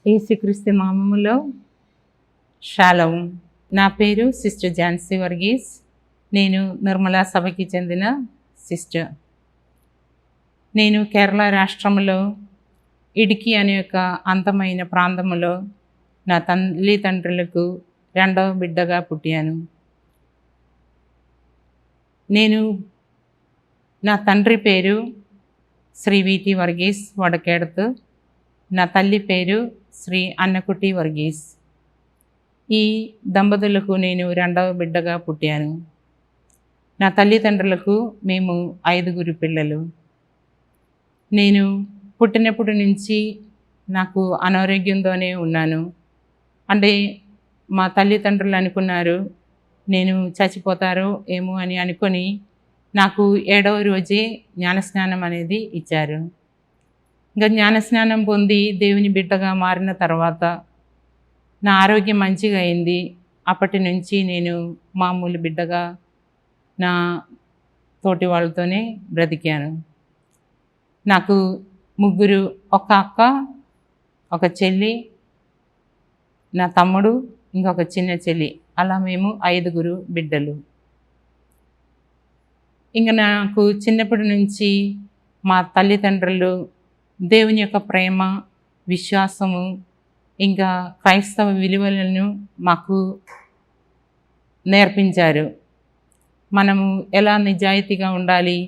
యేసుక్రీస్తు నామములో షాలోమ్. నా పేరు సిస్టర్ ఝాన్సీ వర్గీస్. నేను నిర్మలా సభకి చెందిన సిస్టర్. నేను కేరళ రాష్ట్రంలో ఇడికి అనే ఒక అందమైన ప్రాంతంలో నా తల్లిదండ్రులకు రెండవ బిడ్డగా పుట్టాను. నా తండ్రి పేరు శ్రీ వీటి వర్గీస్ వడకేడతు. నా తల్లి పేరు శ్రీ అన్నకుటి వర్గీస్. ఈ దంపతులకు నేను రెండవ బిడ్డగా పుట్టాను. నా తల్లిదండ్రులకు మేము 5 పిల్లలు. నేను పుట్టినప్పటి నుంచి నాకు అనారోగ్యంతోనే ఉన్నాను. అంటే మా తల్లిదండ్రులు అనుకున్నారు నేను చచ్చిపోతారో ఏమో అని అనుకొని నాకు 7వ రోజే జ్ఞానస్నానం అనేది ఇచ్చారు. ఇంకా జ్ఞానస్నానం పొంది దేవుని బిడ్డగా మారిన తర్వాత నా ఆరోగ్యం మంచిగా అయింది. అప్పటి నుంచి నేను మామూలు బిడ్డగా నా తోటి వాళ్ళతోనే బ్రతికాను. నాకు 3 ఒక అక్క, ఒక చెల్లి, నా తమ్ముడు, ఇంకొక చిన్న చెల్లి, అలా మేము 5 బిడ్డలు. ఇంకా నాకు చిన్నప్పటి నుంచి మా తల్లిదండ్రులు దేవుని యొక్క ప్రేమ, విశ్వాసము, ఇంకా క్రైస్తవ విలువలను మాకు నేర్పించారు. మనము ఎలా నిజాయితీగా ఉండాలి,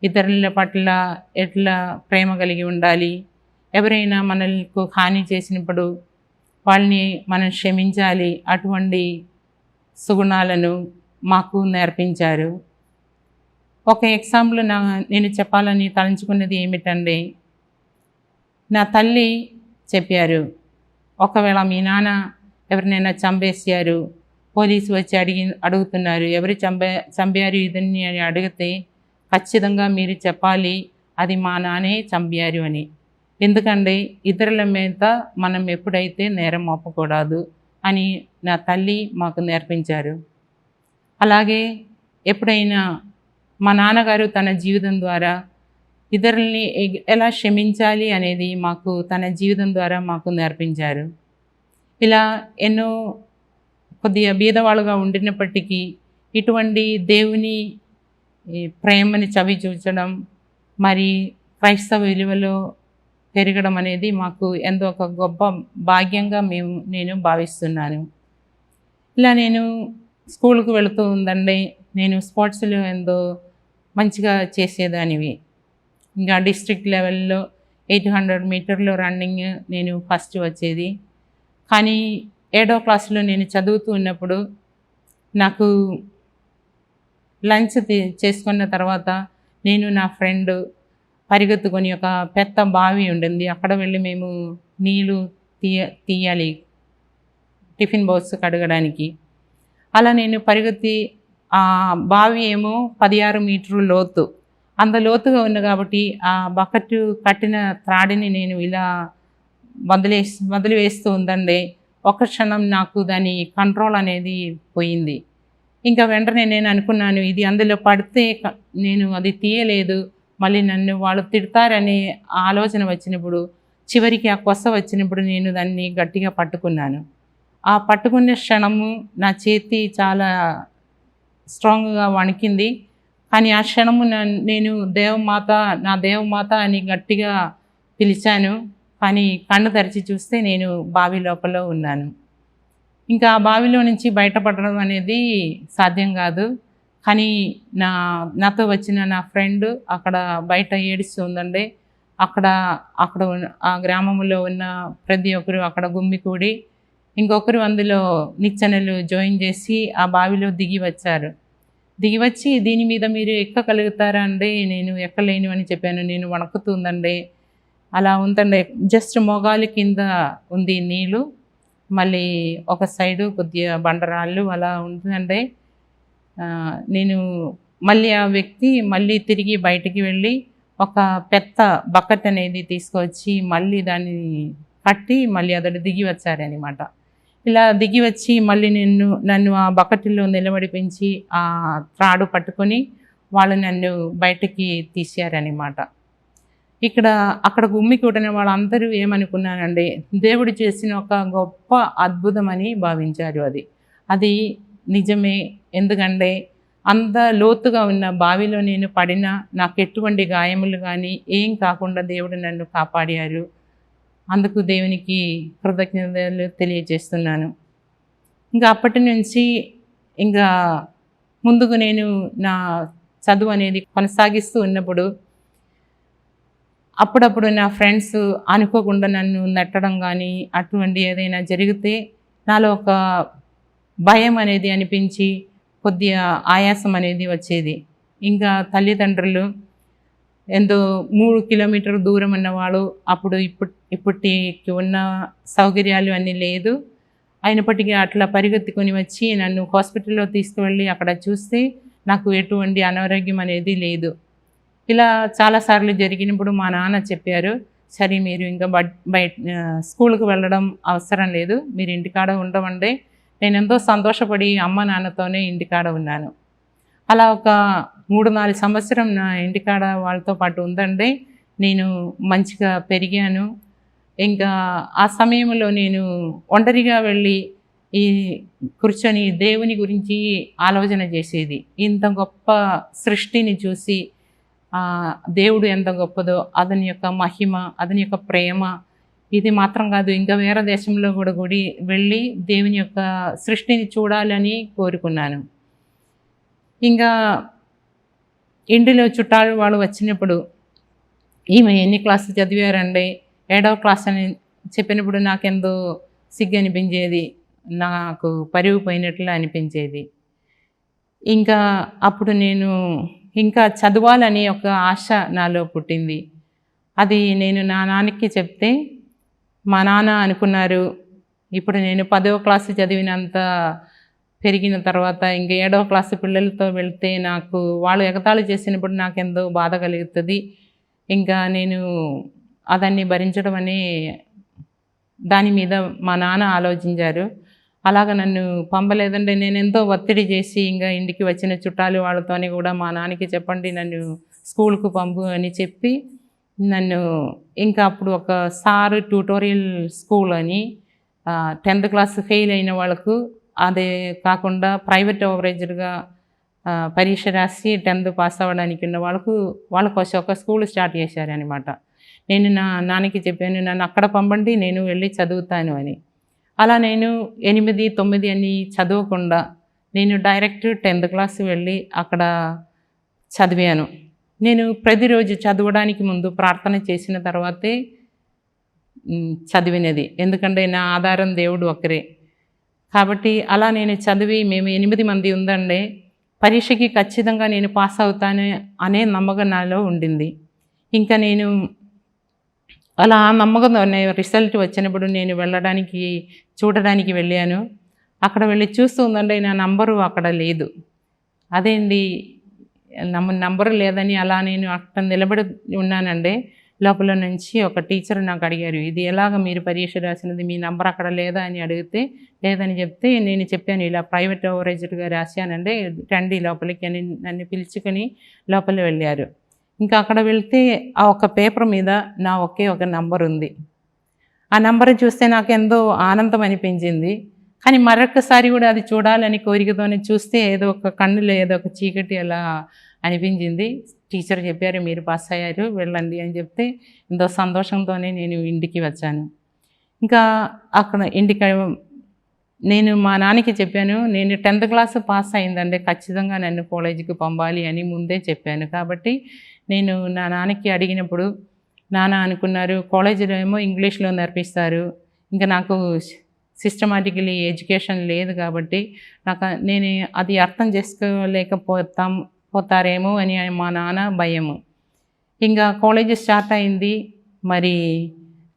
ఇతరుల పట్ల ఎట్లా ప్రేమ కలిగి ఉండాలి, ఎవరైనా మనకు హాని చేసినప్పుడు వాళ్ళని మనం క్షమించాలి, అటువంటి సుగుణాలను మాకు నేర్పించారు. ఒక ఎగ్జాంపుల్ నేను చెప్పాలని తలంచుకున్నది ఏమిటంటే, నా తల్లి చెప్పారు, ఒకవేళ మీ నాన్న ఎవరినైనా చంపేసారు, పోలీసు వచ్చి అడుగుతున్నారు ఎవరు చంపారు ఇదని అని అడిగితే ఖచ్చితంగా మీరు చెప్పాలి అది మా నాన్నే చంపారు అని. ఎందుకంటే ఇతరుల మీద మనం ఎప్పుడైతే నేరం మోపకూడదు అని నా తల్లి మాకు నేర్పించారు. అలాగే ఎప్పుడైనా మా నాన్నగారు తన జీవితం ద్వారా ఇతరుల్ని ఎలా క్షమించాలి అనేది మాకు తన జీవితం ద్వారా మాకు నేర్పించారు. ఇలా ఎన్నో కొద్దిగా బీదవాళ్ళుగా ఉండినప్పటికీ ఇటువంటి దేవుని ప్రేమని చవి చూచడం, మరి క్రైస్తవ విలువలో పెరగడం అనేది మాకు ఎంతో ఒక గొప్ప భాగ్యంగా నేను భావిస్తున్నాను. ఇలా నేను స్కూల్కి వెళుతూ ఉందండి, నేను స్పోర్ట్స్లో ఎంతో మంచిగా చేసేదానివి. ఇంకా డిస్ట్రిక్ట్ లెవెల్లో 800 మీటర్లు రన్నింగ్ నేను ఫస్ట్ వచ్చేది. కానీ 7వ క్లాస్లో నేను చదువుతూ ఉన్నప్పుడు నాకు లంచ్ చేసుకున్న తర్వాత నేను నా ఫ్రెండ్ పరిగెత్తుకొని ఒక పెద్ద బావి ఉండింది, అక్కడ వెళ్ళి మేము నీళ్ళు తీయాలి టిఫిన్ బాక్స్ కడగడానికి. అలా నేను పరిగెత్తి ఆ బావి ఏమో 16 మీటర్లు లోతు, అంత లోతుగా ఉంది కాబట్టి ఆ బకెట్ కట్టిన త్రాడిని నేను ఇలా వదిలివేస్తూ ఉందండి. ఒక క్షణం నాకు దాని కంట్రోల్ అనేది పోయింది. ఇంకా వెంటనే నేను అనుకున్నాను ఇది అందులో పడితే నేను అది తీయలేదు, మళ్ళీ నన్ను వాళ్ళు తిడతారనే ఆలోచన వచ్చినప్పుడు చివరికి ఆ కొస వచ్చినప్పుడు నేను దాన్ని గట్టిగా పట్టుకున్నాను. ఆ పట్టుకున్న క్షణము నా చేతి చాలా స్ట్రాంగ్గా వణికింది. కానీ ఆ క్షణము నేను నా దేవమాత అని గట్టిగా పిలిచాను. కానీ కన్ను తెరిచి చూస్తే నేను బావి లోపల ఉన్నాను. ఇంకా ఆ బావిలో నుంచి బయటపడడం అనేది సాధ్యం కాదు. కానీ నాతో వచ్చిన నా ఫ్రెండ్ అక్కడ బయట ఏడుస్తుందండి. అక్కడ ఆ గ్రామంలో ఉన్న ప్రతి ఒక్కరు అక్కడ గుమ్మికూడి ఇంకొకరు అందులో నిచ్చెనలు జాయిన్ చేసి ఆ బావిలో దిగి వచ్చి దీని మీద మీరు ఎక్కగలుగుతారా అండి, నేను ఎక్కలేను అని చెప్పాను. నేను వణుకుతుందండి, అలా ఉందండి, జస్ట్ మొగాలి కింద ఉంది నీళ్ళు, మళ్ళీ ఒక సైడు కొద్దిగా బండరాళ్ళు అలా ఉంటుందండి. నేను మళ్ళీ ఆ వ్యక్తి మళ్ళీ తిరిగి బయటికి వెళ్ళి ఒక పెద్ద బకెట్ అనేది తీసుకొచ్చి మళ్ళీ దాన్ని కట్టి మళ్ళీ అతడు దిగి వచ్చారనమాట. ఇలా దిగి వచ్చి మళ్ళీ నన్ను ఆ బకెట్లో నిలబడిపించి ఆ త్రాడు పట్టుకొని వాళ్ళు నన్ను బయటికి తీశారనమాట. ఇక్కడ అక్కడ గుమ్మి కూడిన వాళ్ళందరూ ఏమనుకున్నానండి, దేవుడు చేసిన ఒక గొప్ప అద్భుతమని భావించారు అది. అది నిజమే. ఎందుకంటే అంత లోతుగా ఉన్న బావిలో నేను పడినా నాకు ఎటువంటి గాయములు కానీ ఏం కాకుండా దేవుడు నన్ను కాపాడారు. అందుకు దేవునికి కృతజ్ఞతలు తెలియజేస్తున్నాను. ఇంకా అప్పటి నుంచి ఇంకా ముందుకు నేను నా చదువు అనేది కొనసాగిస్తూ ఉన్నప్పుడు అప్పుడప్పుడు నా ఫ్రెండ్స్ అనుకోకుండా నన్ను నెట్టడం కానీ అటువంటి ఏదైనా జరిగితే నాలో ఒక భయం అనేది అనిపించి కొద్దిగా ఆయాసం అనేది వచ్చేది. ఇంకా తల్లిదండ్రులు ఎంతో 3 కిలోమీటర్ల దూరం ఉన్నవాళ్ళు అప్పుడు ఇప్పటికి ఉన్న సౌకర్యాలు అన్నీ లేదు. అయినప్పటికీ అట్లా పరిగెత్తుకొని వచ్చి నన్ను హాస్పిటల్లో తీసుకువెళ్ళి అక్కడ చూస్తే నాకు ఎటువంటి అనారోగ్యం అనేది లేదు. ఇలా చాలాసార్లు జరిగినప్పుడు మా నాన్న చెప్పారు, సరే మీరు ఇంకా బయట స్కూల్కి వెళ్ళడం అవసరం లేదు, మీరు ఇంటికాడ ఉండమంటే నేను ఎంతో సంతోషపడి అమ్మ నాన్నతోనే ఇంటికాడ ఉన్నాను. అలా ఒక 3-4 సంవత్సరం నా ఇంటికాడ వాళ్ళతో పాటు ఉందండి. నేను మంచిగా పెరిగాను. ఇంకా ఆ సమయంలో నేను ఒంటరిగా వెళ్ళి ఈ కూర్చొని దేవుని గురించి ఆలోచన చేసేది. ఇంత గొప్ప సృష్టిని చూసి దేవుడు ఎంత గొప్పదో, అతని యొక్క మహిమ, అతని యొక్క ప్రేమ, ఇది మాత్రం కాదు ఇంకా వేరే దేశంలో కూడా వెళ్ళి దేవుని యొక్క సృష్టిని చూడాలని కోరుకున్నాను. ఇంకా ఇంటిలో చుట్టాలు వాళ్ళు వచ్చినప్పుడు ఈమె ఎన్ని క్లాసులు చదివారండి, 7వ క్లాస్ అని చెప్పినప్పుడు నాకెంతో సిగ్గు అనిపించేది, నాకు పరువు పోయినట్లు అనిపించేది. ఇంకా అప్పుడు నేను ఇంకా చదవాలని ఒక ఆశ నాలో పుట్టింది. అది నేను నా నాన్నకి చెప్తే మా నాన్న అనుకున్నారు, ఇప్పుడు నేను 10వ క్లాసు చదివినంత పెరిగిన తర్వాత ఇంకా 7వ క్లాసు పిల్లలతో వెళ్తే నాకు వాళ్ళు ఎగతాళి చేసినప్పుడు నాకెంతో బాధ కలుగుతుంది. ఇంకా నేను అదాన్ని భరించడం అనే దాని మీద మా నాన్న ఆలోచించారు. అలాగ నన్ను పంపలేదంటే నేను ఎంతో ఒత్తిడి చేసి ఇంకా ఇంటికి వచ్చిన చుట్టాలు వాళ్ళతోని కూడా మా నాన్నకి చెప్పండి నన్ను స్కూల్కు పంపు అని చెప్పి నన్ను ఇంకా అప్పుడు ఒక సార్ ట్యూటోరియల్ స్కూల్ అని 10th క్లాస్ ఫెయిల్ అయిన వాళ్ళకు, అదే కాకుండా ప్రైవేట్ ఓవరేజ్గా పరీక్ష రాసి 10th పాస్ అవ్వడానికి ఉన్న వాళ్ళకు ఒక స్కూల్ స్టార్ట్ చేశారనమాట. నేను నా నాన్నకి చెప్పాను, నన్ను అక్కడ పంపండి, నేను వెళ్ళి చదువుతాను అని. అలా నేను 8, 9 అని చదవకుండా నేను డైరెక్ట్ 10th క్లాస్ వెళ్ళి అక్కడ చదివాను. నేను ప్రతిరోజు చదవడానికి ముందు ప్రార్థన చేసిన తర్వాతే చదివినది. ఎందుకంటే నా ఆధారం దేవుడు ఒక్కరే. కాబట్టి అలా నేను చదివి మేము 8 మంది ఉందండి, పరీక్షకి ఖచ్చితంగా నేను పాస్ అవుతాను అనే నమ్మకం నాలో ఉండింది. ఇంకా నేను అలా నమ్మకంతోనే రిజల్ట్ వచ్చినప్పుడు నేను చూడడానికి వెళ్ళాను. అక్కడ వెళ్ళి చూస్తూ ఉందండి నా నంబరు అక్కడ లేదు. అదేంటి నంబరు లేదని అలా నేను అక్కడ నిలబడి ఉన్నానండి. లోపల నుంచి ఒక టీచర్ నాకు అడిగారు, ఇది ఎలాగ మీరు పరీక్ష రాసినది, మీ నంబర్ అక్కడ లేదా అని అడిగితే లేదని చెప్తే నేను చెప్పాను, ఇలా ప్రైవేట్ ఓవరేజ్గా రాశానండి, రండి లోపలికి అని నన్ను పిలుచుకొని లోపల వెళ్ళారు. ఇంకా అక్కడ వెళ్తే ఆ ఒక పేపర్ మీద నా ఒకే ఒక నంబర్ ఉంది. ఆ నంబర్ చూస్తే నాకు ఎంతో ఆనందం అనిపించింది. కానీ మరొకసారి కూడా అది చూడాలని కోరికతోనే చూస్తే ఏదో ఒక కన్నులో ఏదో ఒక చీకటి అలా అనిపించింది. టీచర్ చెప్పారు, మీరు పాస్ అయ్యారు, వెళ్ళండి అని చెప్తే ఎంతో సంతోషంతోనే నేను ఇంటికి వచ్చాను. ఇంకా అక్కడ నేను మా నాన్నకి చెప్పాను, నేను 10th క్లాస్ పాస్ అయిందంటే ఖచ్చితంగా నన్ను కాలేజీకి పంపాలి అని ముందే చెప్పాను. కాబట్టి నేను నా నాన్నకి అడిగినప్పుడు నాన్న అనుకున్నారు, కాలేజీలో ఏమో ఇంగ్లీష్లో నేర్పిస్తారు, ఇంకా నాకు సిస్టమాటికలీ ఎడ్యుకేషన్ లేదు కాబట్టి నేను అది అర్థం పోతారేమో అని మా నాన్న భయము. ఇంకా కాలేజ్ స్టార్ట్ అయింది, మరి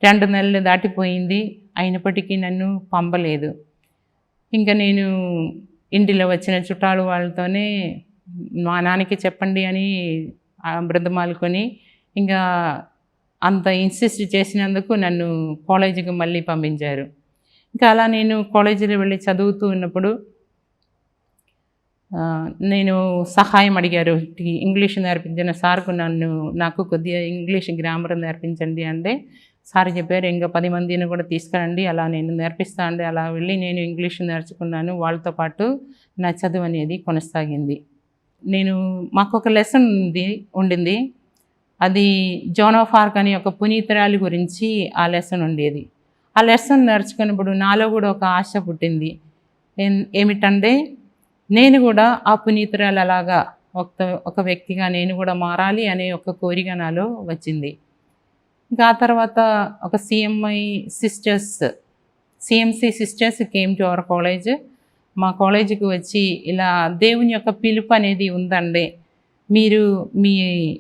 2 నెలలు దాటిపోయింది, అయినప్పటికీ నన్ను పంపలేదు. ఇంకా నేను ఇంటిలో వచ్చిన చుట్టాలు వాళ్ళతోనే మా నాన్నకి చెప్పండి అని బ్రతిమాలుకొని ఇంకా అంత ఇన్సిస్ట్ చేసినందుకు నన్ను కాలేజీకి మళ్ళీ పంపించారు. ఇంకా అలా నేను కాలేజీలో వెళ్ళి చదువుతూ ఉన్నప్పుడు నేను సహాయం అడిగారు. ఇంగ్లీష్ నేర్పించిన సార్కు నాకు కొద్దిగా ఇంగ్లీష్ గ్రామర్ నేర్పించండి అంటే సార్ చెప్పారు, ఇంకా 10 మందిని కూడా తీసుకురండి, అలా నేను నేర్పిస్తా అండి. అలా వెళ్ళి నేను ఇంగ్లీష్ నేర్చుకున్నాను. వాళ్ళతో పాటు నా చదువు అనేది కొనసాగింది. మాకు ఒక లెసన్ ఉండింది. అది జోన్ ఆఫ్ ఆర్క్ అని ఒక పునీతురాలి గురించి ఆ లెసన్ ఉండేది. ఆ లెసన్ నేర్చుకున్నప్పుడు నాలో కూడా ఒక ఆశ పుట్టింది. ఏమిటంటే నేను కూడా ఆ పునీతురాలు అలాగా ఒక వ్యక్తిగా నేను కూడా మారాలి అనే ఒక కోరిక నాలో వచ్చింది. ఇంకా ఆ తర్వాత ఒక CMC sisters came to our college. మా కాలేజీకి వచ్చి ఇలా దేవుని యొక్క పిలుపు అనేది ఉందండి, మీరు మీ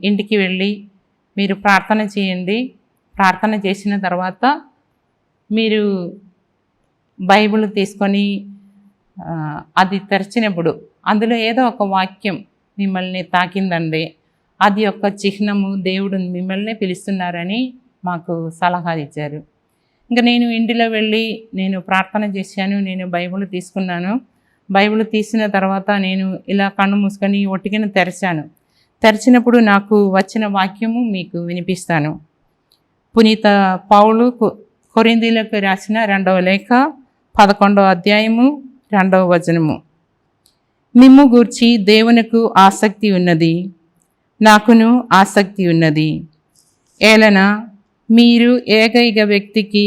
ఇంటికి వెళ్ళి మీరు ప్రార్థన చేయండి, ప్రార్థన చేసిన తర్వాత మీరు బైబిల్ తీసుకొని అది తెరిచినప్పుడు అందులో ఏదో ఒక వాక్యం మిమ్మల్ని తాకిందండి, అది ఒక చిహ్నము, దేవుడు మిమ్మల్ని పిలుస్తున్నారని మాకు సలహా ఇచ్చారు. ఇంకా నేను ఇంటిలో వెళ్ళి నేను ప్రార్థన చేశాను. నేను బైబిల్ తీసుకున్నాను. బైబిల్ తీసిన తర్వాత నేను ఇలా కన్ను మూసుకొని ఒట్టిగా తెరిచినప్పుడు నాకు వచ్చిన వాక్యము మీకు వినిపిస్తాను. పునీత పౌలు కొరింథీయులకు రాసిన 2వ లేఖ 11వ అధ్యాయము 2వ వచనము. మిమ్ము గూర్చి దేవునికి ఆసక్తి ఉన్నది, నాకును ఆసక్తి ఉన్నది. ఏలన మీరు ఏకైక వ్యక్తికి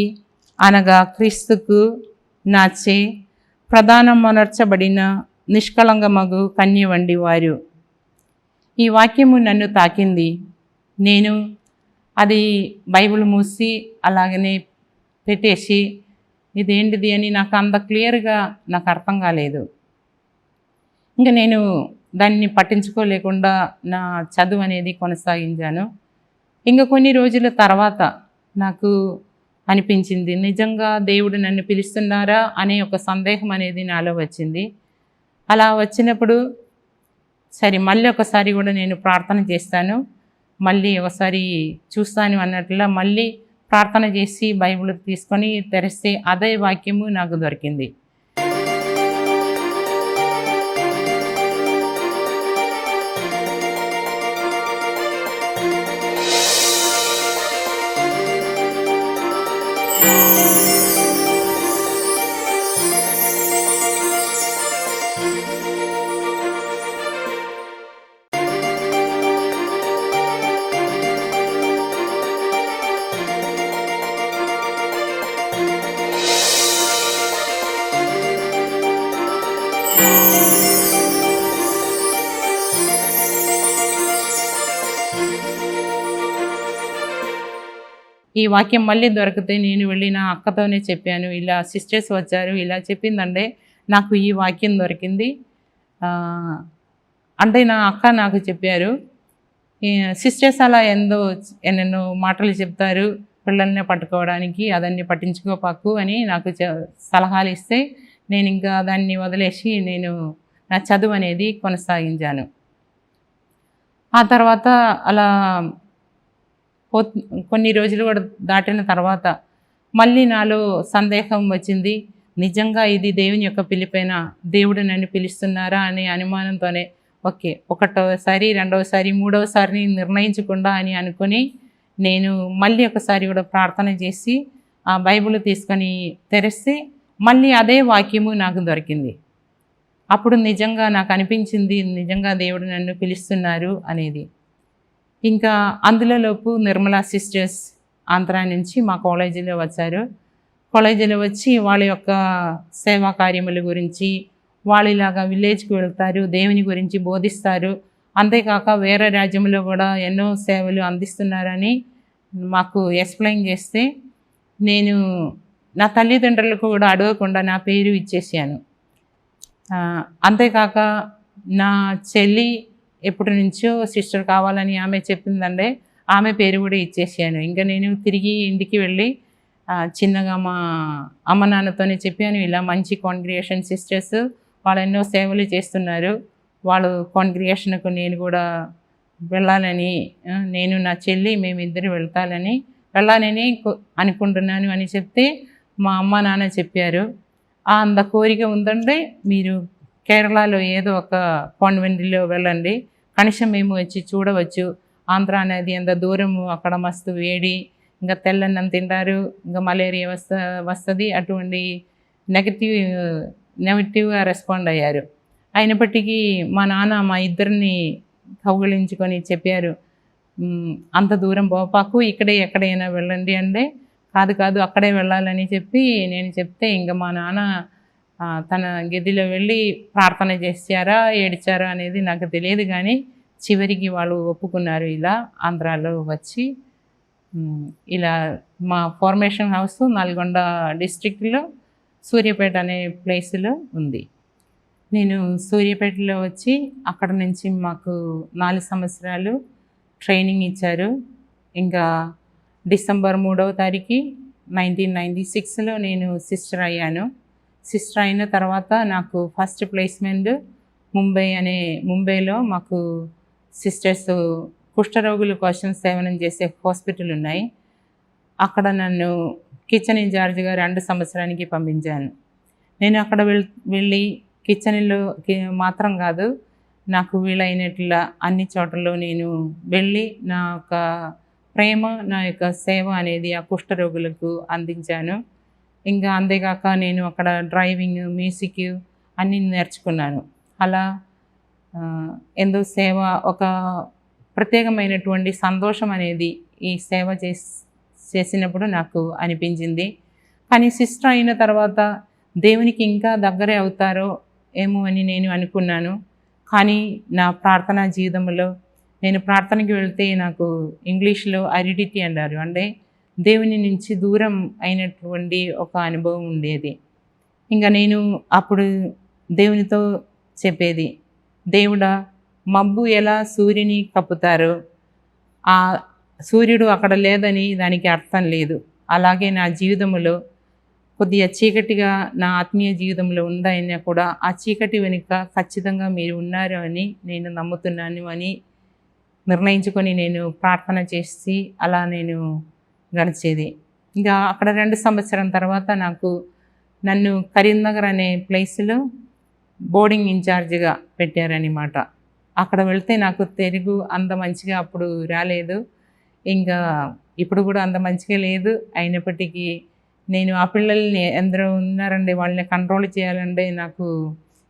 అనగా క్రీస్తుకు నాచే ప్రధానమనర్చబడిన నిష్కళంకమగు కన్య వంటి వారు. ఈ వాక్యము నన్ను తాకింది. నేను అది బైబిల్ మూసి అలాగనే పెట్టేసి ఇదేంటిది అని నాకు అంత క్లియర్గా నాకు అర్థం కాలేదు. ఇంకా నేను దాన్ని పట్టించుకోలేకుండా నా చదువు అనేది కొనసాగించాను. ఇంకా కొన్ని రోజుల తర్వాత నాకు అనిపించింది, నిజంగా దేవుడు నన్ను పిలుస్తున్నారా అనే ఒక సందేహం అనేది నాలో వచ్చింది. అలా వచ్చినప్పుడు సరే మళ్ళీ ఒకసారి కూడా నేను ప్రార్థన చేస్తాను, మళ్ళీ ఒకసారి చూస్తాను అన్నట్లా మళ్ళీ ప్రార్థన చేసి బైబిల్ తీసుకొని తెరిస్తే అదే వాక్యము నాకు దొరికింది. ఈ వాక్యం మళ్ళీ దొరికితే నేను వెళ్ళి నా అక్కతోనే చెప్పాను, ఇలా సిస్టర్స్ వచ్చారు, ఇలా చెప్పిందంటే నాకు ఈ వాక్యం దొరికింది అంటే నా అక్క నాకు చెప్పారు, సిస్టర్స్ అలా ఎన్నెన్నో మాటలు చెప్తారు పిల్లల్ని పట్టుకోవడానికి, అదన్నీ పట్టించుకోపాకు అని నాకు సలహాలు ఇస్తే నేను ఇంకా దాన్ని వదిలేసి నేను నా చదువు అనేది కొనసాగించాను. ఆ తర్వాత అలా కొన్ని రోజులు కూడా దాటిన తర్వాత మళ్ళీ నాలో సందేహం వచ్చింది, నిజంగా ఇది దేవుని యొక్క పిలిపైన, దేవుడు నన్ను పిలుస్తున్నారా అనే అనుమానంతోనే ఓకే ఒకటోసారి, రెండవసారి, మూడవసారిని నిర్ణయించకుండా అని అనుకొని నేను మళ్ళీ ఒకసారి కూడా ప్రార్థన చేసి ఆ బైబిల్ తీసుకొని తెరిస్తే మళ్ళీ అదే వాక్యము నాకు దొరికింది. అప్పుడు నిజంగా నాకు అనిపించింది, నిజంగా దేవుడు నన్ను పిలుస్తున్నారు అనేది. ఇంకా అందులోపు నిర్మలా సిస్టర్స్ ఆంధ్రా నుంచి మా కాలేజీలో వచ్చారు. కాలేజీలో వచ్చి వాళ్ళ యొక్క సేవా కార్యముల గురించి, వాళ్ళు ఇలాగా విలేజ్కి వెళ్తారు, దేవుని గురించి బోధిస్తారు, అంతేకాక వేరే రాజ్యంలో కూడా ఎన్నో సేవలు అందిస్తున్నారని మాకు ఎక్స్ప్లెయిన్ చేస్తే నేను నా తల్లిదండ్రులకు కూడా అడగకుండా నా పేరు ఇచ్చేసాను. అంతేకాక నా చెల్లి ఎప్పటి నుంచో సిస్టర్ కావాలని ఆమె చెప్పిందంటే ఆమె పేరు కూడా ఇచ్చేసాను. ఇంకా నేను తిరిగి ఇంటికి వెళ్ళి చిన్నగా మా అమ్మ నాన్నతోనే చెప్పాను, ఇలా మంచి కాంగ్రిగేషన్ సిస్టర్స్ వాళ్ళు ఎన్నో సేవలు చేస్తున్నారు, వాళ్ళు కాంగ్రిగేషన్కు నేను కూడా వెళ్ళాలని, నేను నా చెల్లి మేమిద్దరు వెళ్ళాలని అనుకుంటున్నాను అని చెప్తే మా అమ్మ నాన్న చెప్పారు, అంత కోరిక ఉందంటే మీరు కేరళలో ఏదో ఒక కాన్వెంట్లో వెళ్ళండి, కనీసం మేము వచ్చి చూడవచ్చు. ఆంధ్ర అనేది ఎంత దూరము, అక్కడ మస్తు వేడి, ఇంకా తెల్లన్నం తింటారు, ఇంకా మలేరియా వస్తుంది, అటువంటి నెగటివ్ నెగటివ్గా రెస్పాండ్ అయ్యారు. అయినప్పటికీ మా నాన్న మా ఇద్దరిని కౌగిలించుకొని చెప్పారు, అంత దూరం పోపాకు, ఇక్కడే ఎక్కడైనా వెళ్ళండి అంటే, కాదు కాదు అక్కడే వెళ్ళాలని చెప్పి నేను చెప్తే, ఇంకా మా నాన్న తన గదిలో వెళ్ళి ప్రార్థన చేశారా ఏడిచారా అనేది నాకు తెలియదు, కానీ చివరికి వాళ్ళు ఒప్పుకున్నారు. ఇలా ఆంధ్రాలో వచ్చి ఇలా మా ఫార్మేషన్ హౌస్ నల్గొండ డిస్ట్రిక్ట్లో సూర్యాపేట అనే ప్లేస్లో ఉంది. నేను సూర్యాపేటలో వచ్చి అక్కడ నుంచి మాకు 4 సంవత్సరాలు ట్రైనింగ్ ఇచ్చారు. ఇంకా డిసెంబర్ 3వ తారీఖు 1996లో నేను సిస్టర్ అయ్యాను. సిస్టర్ అయిన తర్వాత నాకు ఫస్ట్ ప్లేస్మెంట్ ముంబైలో మాకు సిస్టర్స్ కుష్ఠరోగుల కోసం సేవనం చేసే హాస్పిటల్ ఉన్నాయి. అక్కడ నన్ను కిచెన్ ఇన్ఛార్జ్గా 2 సంవత్సరానికి పంపించాను. నేను అక్కడ వెళ్ళి కిచెన్లో మాత్రం కాదు, నాకు వీలైనట్ల అన్ని చోట్లలో నేను వెళ్ళి నా యొక్క ప్రేమ, నా యొక్క సేవ అనేది ఆ కుష్ఠరోగులకు అందించాను. ఇంకా అంతేగాక నేను అక్కడ డ్రైవింగ్, మ్యూజిక్ అన్నీ నేర్చుకున్నాను. అలా ఎంతో సేవ, ఒక ప్రత్యేకమైనటువంటి సంతోషం అనేది ఈ సేవ చేసినప్పుడు నాకు అనిపించింది. కానీ సిస్టర్ అయిన తర్వాత దేవునికి ఇంకా దగ్గరే అవుతారో ఏమో అని నేను అనుకున్నాను. కానీ నా ప్రార్థనా జీవితంలో నేను ప్రార్థనకి వెళ్తే నాకు ఇంగ్లీష్లో అరిడిటీ అంటారు, అంటే దేవుని నుంచి దూరం అయినటువంటి ఒక అనుభవం ఉండేది. ఇంకా నేను అప్పుడు దేవునితో చెప్పేది, దేవుడా, మబ్బు ఎలా సూర్యుని కప్పుతారో ఆ సూర్యుడు అక్కడ లేదని దానికి అర్థం లేదు. అలాగే నా జీవితంలో కొద్దిగా చీకటిగా నా ఆత్మీయ జీవితంలో ఉందైనా కూడా ఆ చీకటి వెనుక ఖచ్చితంగా మీరు ఉన్నారు అని నేను నమ్ముతున్నాను అని నిర్ణయించుకొని నేను ప్రార్థన చేసి అలా నేను గడిచేది. ఇంకా అక్కడ 2 సంవత్సరం తర్వాత నన్ను కరీంనగర్ అనే ప్లేస్లో బోర్డింగ్ ఇన్ఛార్జ్గా పెట్టారనమాట. అక్కడ వెళ్తే నాకు తెలుగు అంత మంచిగా అప్పుడు రాలేదు, ఇంకా ఇప్పుడు కూడా అంత మంచిగా లేదు. అయినప్పటికీ నేను ఆ పిల్లల్ని ఎందరో ఉన్నారండి, వాళ్ళని కంట్రోల్ చేయాలంటే నాకు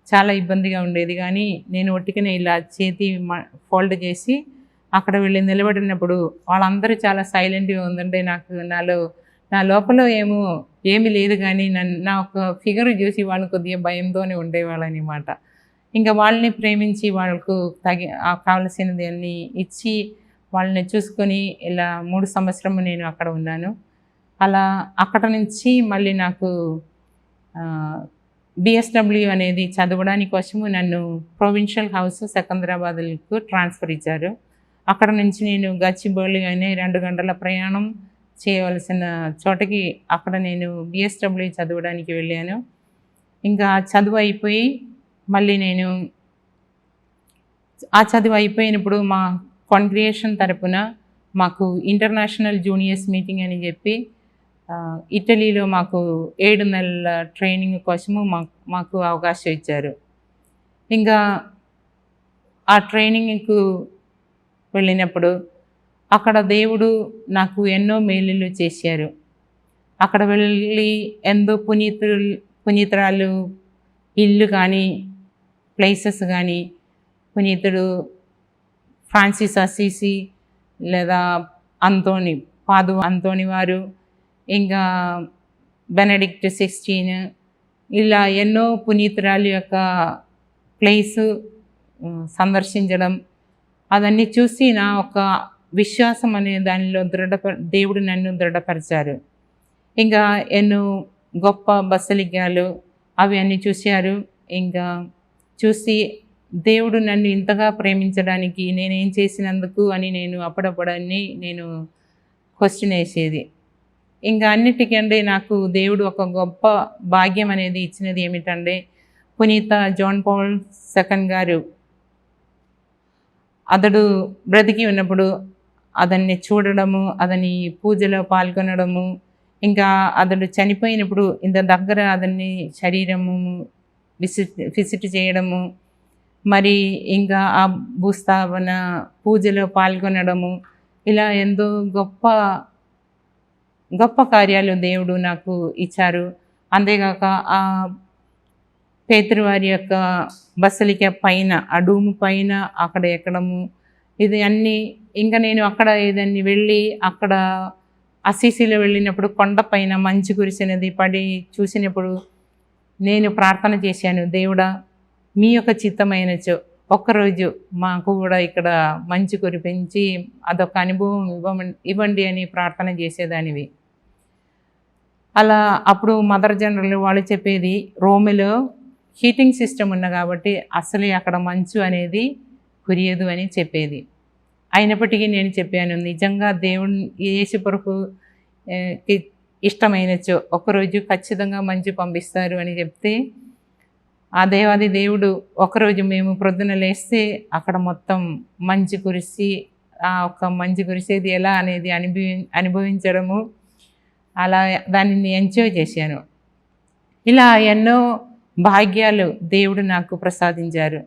చాలా ఇబ్బందిగా ఉండేది. కానీ నేను ఒట్టికనే ఇలా చేతి ఫోల్డ్ చేసి అక్కడ వెళ్ళి నిలబడినప్పుడు వాళ్ళందరూ చాలా సైలెంట్గా ఉందంటే నా లోపల ఏమీ లేదు, కానీ నా ఒక ఫిగర్ చూసి వాళ్ళు కొద్దిగా భయంతోనే ఉండేవాళ్ళనమాట. ఇంకా వాళ్ళని ప్రేమించి వాళ్ళకు కావలసినది అన్నీ ఇచ్చి వాళ్ళని చూసుకొని ఇలా 3 సంవత్సరం నేను అక్కడ ఉన్నాను. అలా అక్కడ నుంచి మళ్ళీ నాకు బిఎస్డబ్ల్యూ అనేది చదవడానికి కోసము నన్ను ప్రొవిన్షియల్ హౌస్ సికింద్రాబాద్కు ట్రాన్స్ఫర్ ఇచ్చారు. అక్కడ నుంచి నేను గచ్చిబౌలి అనే 2 గంటల ప్రయాణం చేయవలసిన చోటకి అక్కడ నేను బిఎస్డబ్ల్యూ చదవడానికి వెళ్ళాను. ఇంకా చదువు అయిపోయి మళ్ళీ నేను ఆ చదువు అయిపోయినప్పుడు మా కాంగ్రిగేషన్ తరపున మాకు ఇంటర్నేషనల్ జూనియర్స్ మీటింగ్ అని చెప్పి ఇటలీలో మాకు 7 నెలల ట్రైనింగ్ కోసము మాకు అవకాశం ఇచ్చారు. ఇంకా ఆ ట్రైనింగ్కు వెళ్ళినప్పుడు అక్కడ దేవుడు నాకు ఎన్నో మేలులు చేశారు. అక్కడ వెళ్ళి ఎంతో పునీతురాలు ఇల్లు కానీ, ప్లేసెస్ కానీ, పునీతుడు ఫ్రాన్సిస్ అసీసి లేదా అంతోని వారు, ఇంకా బెనడిక్ట్ 16 ఇలా ఎన్నో పునీతురాలు యొక్క ప్లేసు సందర్శించడం, అదన్నీ చూసి నా ఒక విశ్వాసం అనే దానిలో దేవుడు నన్ను దృఢపరిచారు. ఇంకా ఎన్నో గొప్ప బసలికాలు అవి అన్నీ చూశారు. ఇంకా చూసి దేవుడు నన్ను ఇంతగా ప్రేమించడానికి నేనేం చేసినందుకు అని నేను అప్పుడప్పుడన్నీ నేను క్వశ్చన్ వేసేది. ఇంకా అన్నిటికంటే నాకు దేవుడు ఒక గొప్ప భాగ్యం అనేది ఇచ్చినది ఏమిటంటే, పునీత జాన్ పాల్ II గారు అతడు బ్రతికి ఉన్నప్పుడు అతన్ని చూడడము, అతని పూజలో పాల్గొనడము, ఇంకా అతడు చనిపోయినప్పుడు ఇంత దగ్గర అతన్ని శరీరము విజిట్ చేయడము, మరి ఇంకా ఆ భూస్థాపన పూజలో పాల్గొనడము, ఇలా ఎంతో గొప్ప గొప్ప కార్యాలు దేవుడు నాకు ఇచ్చారు. అంతేగాక ఆ పేతురు వారి యొక్క బసలిక పైన, ఆ డూము పైన అక్కడ ఎక్కడము, ఇది అన్నీ ఇంకా నేను అక్కడ ఏదన్నీ వెళ్ళి అక్కడ అసీసీలో వెళ్ళినప్పుడు కొండపైన మంచు కురిసినది పడి చూసినప్పుడు నేను ప్రార్థన చేశాను, దేవుడా మీ యొక్క చిత్తమైనచో ఒక్కరోజు మాకు కూడా ఇక్కడ మంచు కురిపించి అదొక అనుభవం ఇవ్వండి అని ప్రార్థన చేసేదానివి. అలా అప్పుడు మదర్ జనరల్ వాళ్ళు చెప్పేది, రోమిలో హీటింగ్ సిస్టమ్ ఉన్న కాబట్టి అసలే అక్కడ మంచు అనేది కురియదు అని చెప్పేది. అయినప్పటికీ నేను చెప్పాను, నిజంగా దేవుని యేసు ప్రభు ఇష్టమైనచో ఒకరోజు ఖచ్చితంగా మంచు పంపిస్తారు అని చెప్తే, ఆ దేవాది దేవుడు ఒకరోజు మేము ప్రొద్దున లేస్తే అక్కడ మొత్తం మంచు కురిసి, ఆ ఒక్క మంచు కురిసేది ఎలా అనేది అనుభవించడము, అలా దానిని ఎంజాయ్ చేశాను. ఇలా ఎన్నో భాగ్యాలు దేవుడు నాకు ప్రసాదించారు.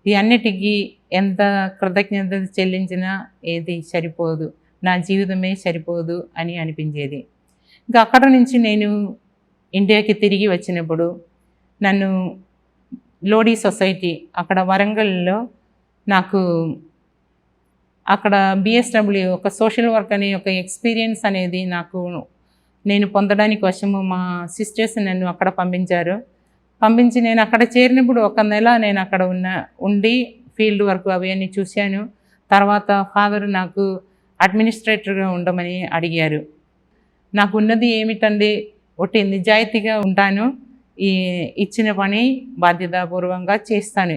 ఈ అన్నిటికీ ఎంత కృతజ్ఞత చెల్లించినా ఏది సరిపోదు, నా జీవితమే సరిపోదు అని అనిపించేది. ఇంకా అక్కడ నుంచి నేను ఇండియాకి తిరిగి వచ్చినప్పుడు నన్ను లోడీ సొసైటీ అక్కడ వరంగల్లో నాకు అక్కడ బిఎస్డబ్ల్యూ ఒక సోషల్ వర్క్ అనే ఒక ఎక్స్పీరియన్స్ అనేది నేను పొందడానికి వశము మా సిస్టర్స్ నన్ను అక్కడ పంపించి నేను అక్కడ చేరినప్పుడు 1 నెల నేను అక్కడ ఉండి ఫీల్డ్ వర్క్ అవి అన్నీ చూశాను. తర్వాత ఫాదర్ నాకు అడ్మినిస్ట్రేటర్గా ఉండమని అడిగారు. నాకు ఉన్నది ఏమిటండి, ఒకటి నిజాయితీగా ఉంటాను, ఈ ఇచ్చిన పని బాధ్యతాపూర్వకంగా చేస్తాను.